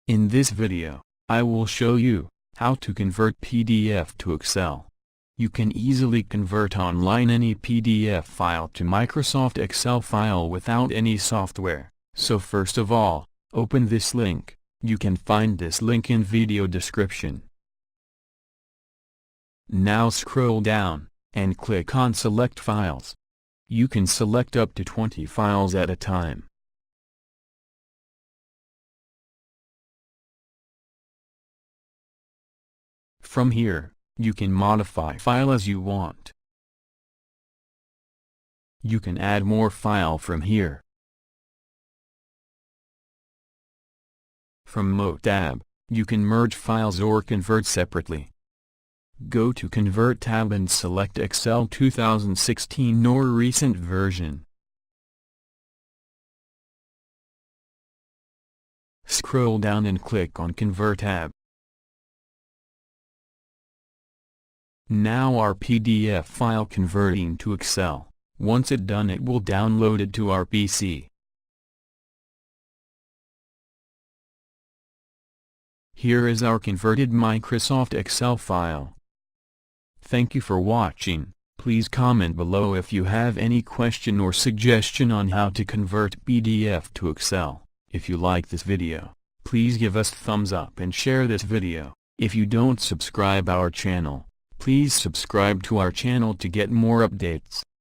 In this video, I will show you how to convert PDF to Excel. You can easily convert online any PDF file to Microsoft Excel file without any software. So first of all, open this link. You can find this link in video description. Now scroll down, and click on Select Files. You can select up to 20 files at a time. From here, you can modify file as you want. You can add more file from here. From Mo tab, you can merge files or convert separately. Go to Convert tab and select Excel 2016 or recent version. Scroll down and click on Convert tab. Now our PDF file converting to Excel. Once it done, it will download it to our PC. Here is our converted Microsoft Excel file. Thank you for watching. Please comment below if you have any question or suggestion on how to convert PDF to Excel. If you like this video, please give us thumbs up and share this video. If you don't subscribe our channel, please subscribe to our channel to get more updates.